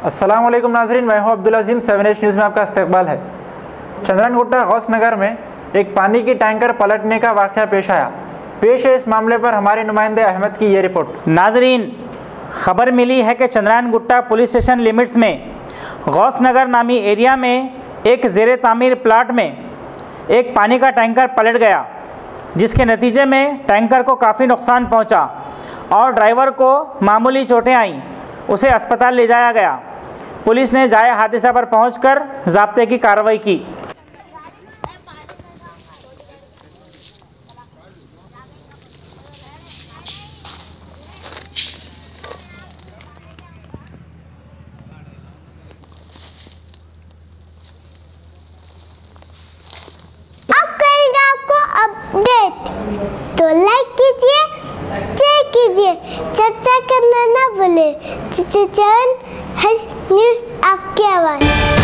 अस्सलाम वालेकुम नाजरीन, मैं हूं अब्दुल अजीम। 7H न्यूज़ में आपका इस्तकबाल है। चंद्रायन गुट्टा गौस नगर में एक पानी की टैंकर पलटने का वाक़या पेश आया। पेश है इस मामले पर हमारे नुमाइंदे अहमद की ये रिपोर्ट। नाजरीन, खबर मिली है कि Chandrayangutta police station limits में गौस नगर नामी एरिया में एक ज़ेरे तामीर प्लाट में एक पानी का टैंकर पलट गया, जिसके नतीजे में टैंकर को काफ़ी नुकसान पहुंचा और ड्राइवर को मामूली चोटें आईं। उसे अस्पताल ले जाया गया। पुलिस ने जाए हादसा पर पहुंचकर ज़ाब्ते की कार्रवाई की। अब करेंगे आपको अपडेट, तो लाइक कीजिए, शेयर कीजिए, चर्चा करना ना भूले। 7H न्यूज़ आपकी आवाज़।